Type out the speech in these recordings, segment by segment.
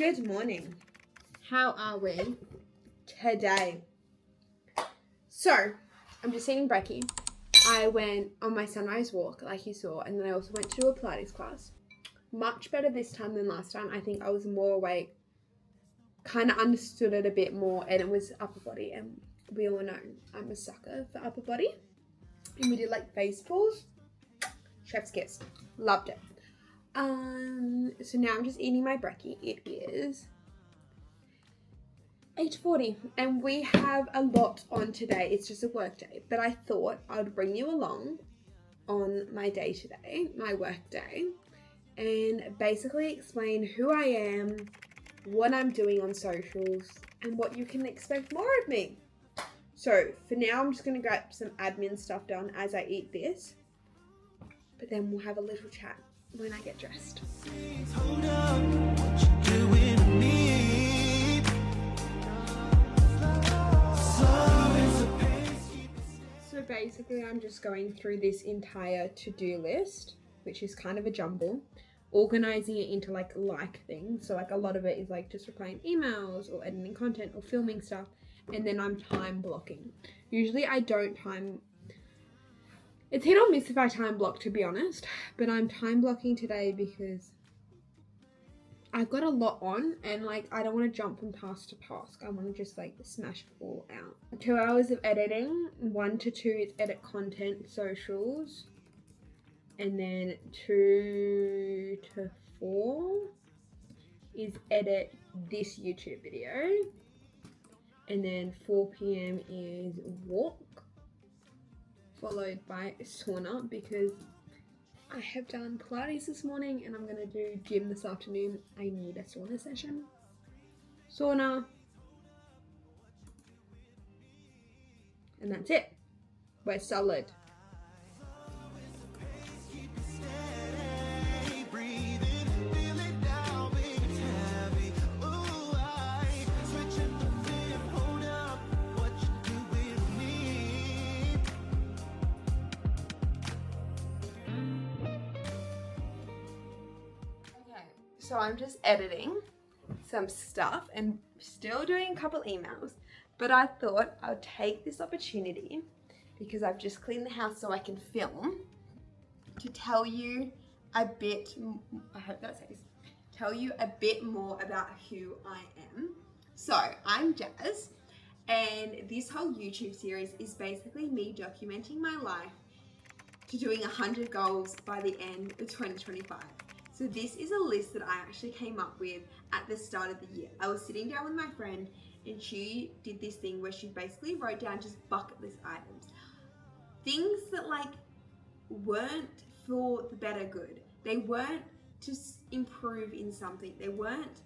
Good morning. How are we? Today. So, I'm just eating brekkie. I went on my sunrise walk, like you saw, and then I also went to a Pilates class. Much better this time than last time. I think I was more awake, kind of understood it a bit more, and it was upper body. And we all know I'm a sucker for upper body. And we did like face pulls. Chef's kiss. Loved it. So now I'm just eating my brekkie. It is 8:40 and we have a lot on today. It's just a work day, but I thought I'd bring you along on my day today, my work day, and basically explain who I am, what I'm doing on socials, and what you can expect more of me. So for now, I'm just going to grab some admin stuff done as I eat this, but then we'll have a little chat when I get dressed. Hold up, what you doing to me? So basically I'm just going through this entire to-do list, which is kind of a jumble, organizing it into like things. So like a lot of it is like just replying emails or editing content or filming stuff, and then I'm time blocking. Usually I don't time, it's hit or miss if I time block, to be honest, but I'm time blocking today because I've got a lot on and like I don't want to jump from task to task. I want to just like smash it all out. 2 hours of editing, 1 to 2 is edit content, socials, and then 2 to 4 is edit this YouTube video, and then 4 p.m. is walk, followed by sauna because I have done Pilates this morning and I'm going to do gym this afternoon. I need a sauna session. Sauna. And that's it. We're solid. So I'm just editing some stuff and still doing a couple emails, but I thought I would take this opportunity because I've just cleaned the house so I can film to tell you a bit, I hope that says, tell you a bit more about who I am. So I'm Jazz, and this whole YouTube series is basically me documenting my life to doing 100 goals by the end of 2025. So this is a list that I actually came up with at the start of the year. I was sitting down with my friend and she did this thing where she basically wrote down just bucket list items. Things that like weren't for the better good. They weren't to improve in something. They weren't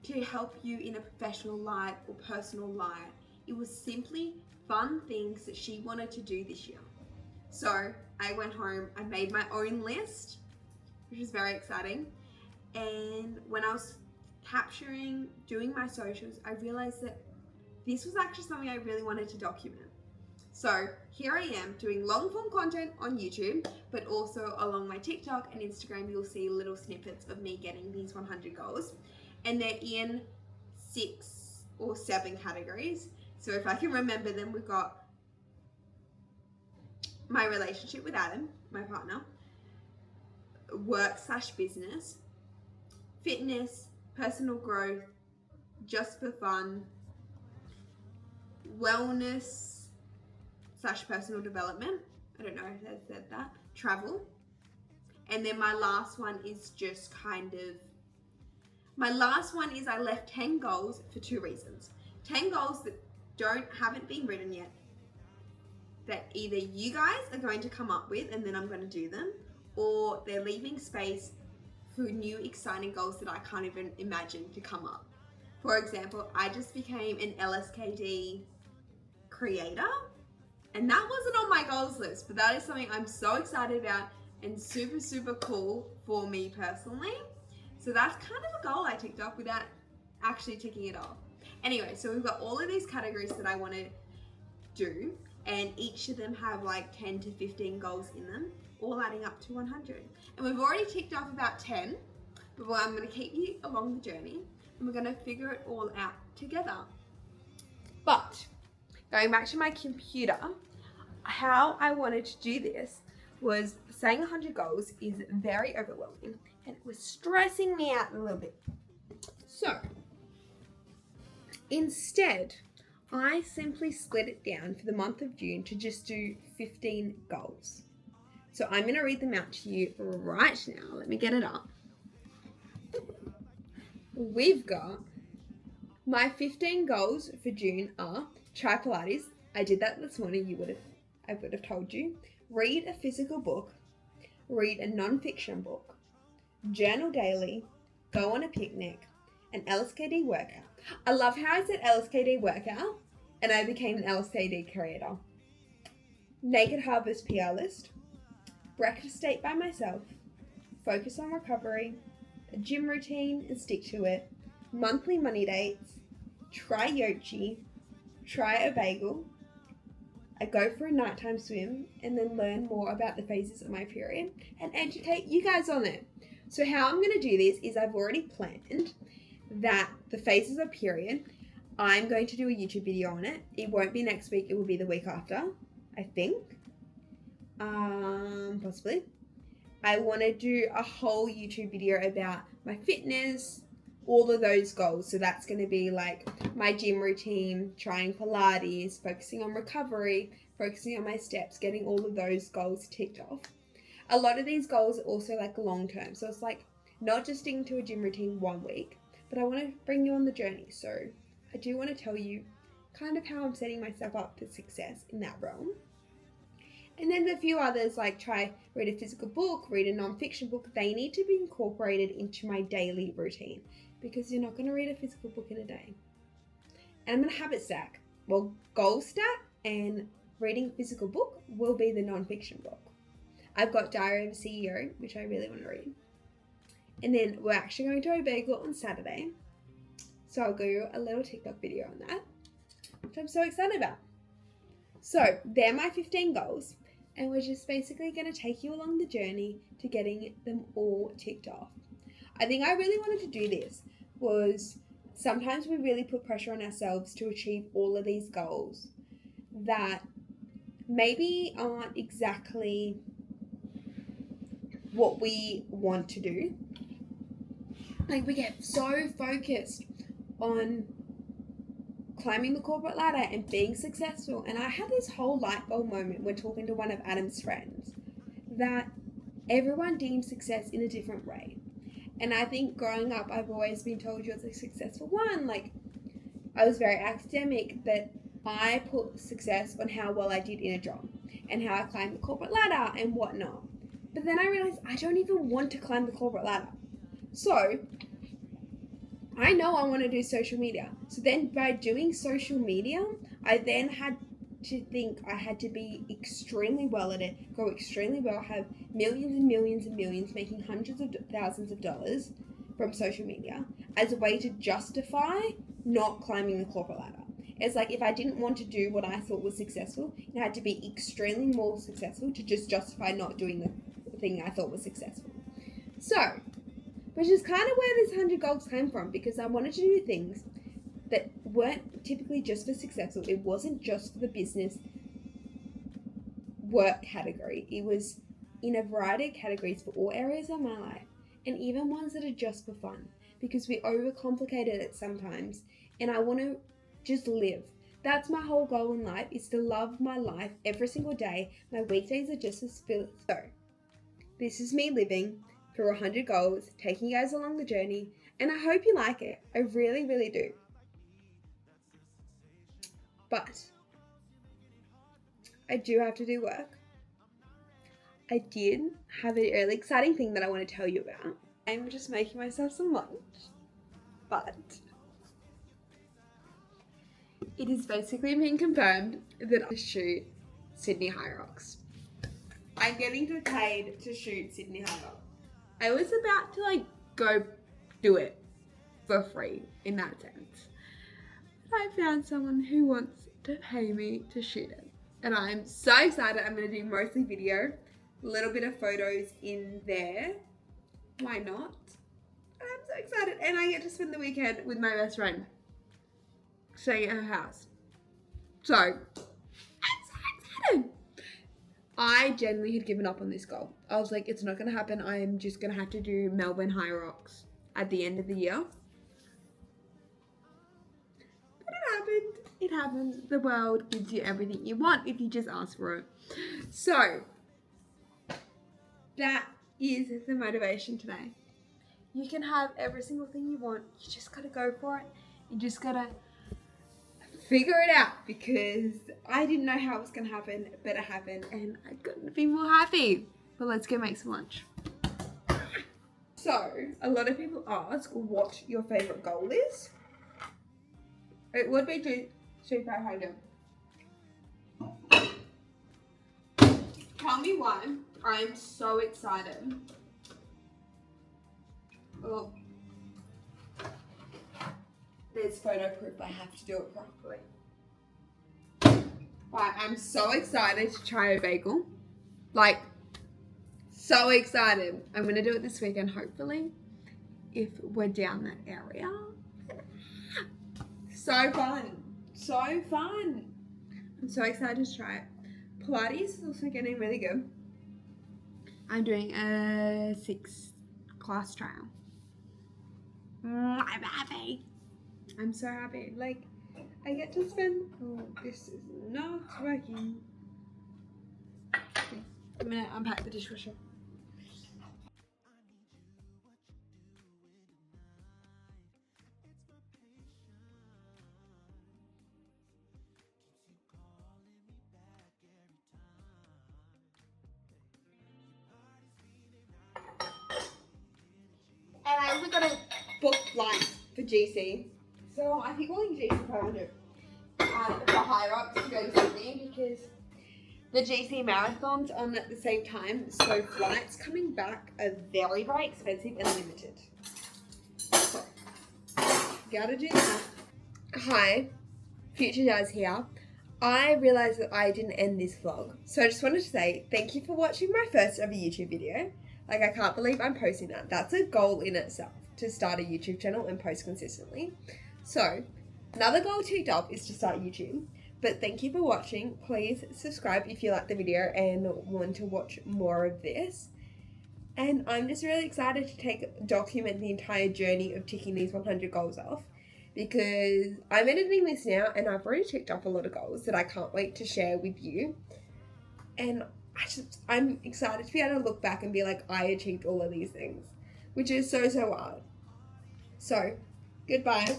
to help you in a professional life or personal life. It was simply fun things that she wanted to do this year. So I went home, I made my own list, which was very exciting. And when I was doing my socials, I realized that this was actually something I really wanted to document. So here I am doing long form content on YouTube, but also along my TikTok and Instagram, you'll see little snippets of me getting these 100 goals. And they're in 6 or 7 categories. So if I can remember them, we've got my relationship with Adam, my partner, work/business, fitness, personal growth, just for fun, wellness/personal development. I don't know if I said that. Travel. And then my last one is just I left 10 goals for 2 reasons. 10 goals that haven't been written yet, that either you guys are going to come up with and then I'm going to do them, or they're leaving space for new exciting goals that I can't even imagine to come up. For example, I just became an LSKD creator, and that wasn't on my goals list, but that is something I'm so excited about and super, super cool for me personally. So that's kind of a goal I ticked off without actually ticking it off. Anyway, so we've got all of these categories that I want to do, and each of them have like 10 to 15 goals in them, all adding up to 100. And we've already ticked off about 10, but I'm going to keep you along the journey. and we're going to figure it all out together. But going back to my computer, how I wanted to do this was saying 100 goals is very overwhelming and it was stressing me out a little bit. So instead, I simply split it down for the month of June to just do 15 goals. So I'm going to read them out to you right now. Let me get it up. We've got my 15 goals for June are try Pilates. I did that this morning. I would have told you. Read a physical book. Read a non-fiction book. Journal daily. Go on a picnic. An LSKD workout. I love how I said LSKD workout and I became an LSKD creator. Naked Harvest PR list. Breakfast date by myself. Focus on recovery. A gym routine and stick to it. Monthly money dates. Try Yochi. Try a bagel. I go for a nighttime swim and then learn more about the phases of my period and educate you guys on it. So how I'm going to do this is I've already planned that the phases of period, I'm going to do a YouTube video on it. It won't be next week, it will be the week after, I think. Possibly. I want to do a whole YouTube video about my fitness, all of those goals. So that's going to be like my gym routine, trying Pilates, focusing on recovery, focusing on my steps, getting all of those goals ticked off. A lot of these goals are also like long term. So it's like not just sticking to a gym routine 1 week, but I want to bring you on the journey. So I do want to tell you kind of how I'm setting myself up for success in that realm. And then a few others like read a physical book, read a non-fiction book. They need to be incorporated into my daily routine because you're not going to read a physical book in a day. And I'm going to habit stack. Well, goal stack and reading a physical book will be the non-fiction book. I've got Diary of a CEO, which I really want to read. And then we're actually going to a bagel on Saturday. So I'll do a little TikTok video on that, which I'm so excited about. So they're my 15 goals. And we're just basically going to take you along the journey to getting them all ticked off. I think I really wanted to do this was sometimes we really put pressure on ourselves to achieve all of these goals that maybe aren't exactly what we want to do. Like we get so focused on climbing the corporate ladder and being successful. And I had this whole light bulb moment when talking to one of Adam's friends that everyone deems success in a different way. And I think growing up, I've always been told you're the successful one. Like I was very academic, but I put success on how well I did in a job and how I climbed the corporate ladder and whatnot. But then I realized I don't even want to climb the corporate ladder. So I know I want to do social media. So then by doing social media, I then had to think I had to be extremely well at it, go extremely well, have millions and millions and millions, making hundreds of thousands of dollars from social media as a way to justify not climbing the corporate ladder. It's like if I didn't want to do what I thought was successful, it had to be extremely more successful to just justify not doing the thing I thought was successful. So, which is kind of where this 100 goals came from, because I wanted to do things that weren't typically just for successful. It wasn't just for the business work category. It was in a variety of categories for all areas of my life, and even ones that are just for fun, because we overcomplicate it sometimes, and I want to just live. That's my whole goal in life, is to love my life every single day. My weekdays are just as filled. So, this is me living through 100 goals, taking you guys along the journey, and I hope you like it. I really, really do. But I do have to do work. I did have a really exciting thing that I want to tell you about. I'm just making myself some lunch, but it is basically being confirmed that I shoot Sydney High Rocks. I'm getting paid to shoot Sydney High Rocks. I was about to go do it for free in that sense. I found someone who wants to pay me to shoot it. And I'm so excited. I'm going to do mostly video, a little bit of photos in there. Why not? I'm so excited. And I get to spend the weekend with my best friend, staying at her house. So, I'm so excited. I genuinely had given up on this goal. I was like, it's not going to happen. I am just going to have to do Melbourne High Rocks at the end of the year. But it happened. It happens. The world gives you everything you want if you just ask for it. So, that is the motivation today. You can have every single thing you want. You just got to go for it. You just got to figure it out, because I didn't know how it was going to happen, but it happened and I couldn't be more happy. But let's go make some lunch. So, a lot of people ask what your favourite goal is. It would be to Super Hydro. Tell me why I'm so excited. Oh. There's photo proof. I have to do it properly. Right, I'm so excited to try a bagel. Like, so excited. I'm going to do it this weekend, hopefully, if we're down that area. So fun. So fun. I'm so excited to try it. Pilates is also getting really good. I'm doing a 6-class trial. I'm happy. I'm so happy. Like, I get to spend... Oh, this is not working. I'm going to unpack the dishwasher. And I also got a book flight for GC. So I think we'll use GC 500 for High Rocks to go to Sydney, because the GC marathon's on at the same time. So flights coming back are very, very expensive and limited. So, gotta do that. Hi, Future Daz here. I realised that I didn't end this vlog. So I just wanted to say thank you for watching my first ever YouTube video. Like, I can't believe I'm posting that. That's a goal in itself, to start a YouTube channel and post consistently. So, another goal ticked off is to start YouTube. But thank you for watching. Please subscribe if you like the video and want to watch more of this. And I'm just really excited to document the entire journey of ticking these 100 goals off, because I'm editing this now and I've already ticked off a lot of goals that I can't wait to share with you. And I'm excited to be able to look back and be like, I achieved all of these things, which is so hard. So, goodbye.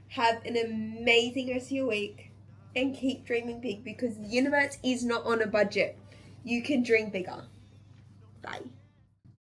Have an amazing rest of your week and keep dreaming big, because the universe is not on a budget. You can dream bigger. Bye.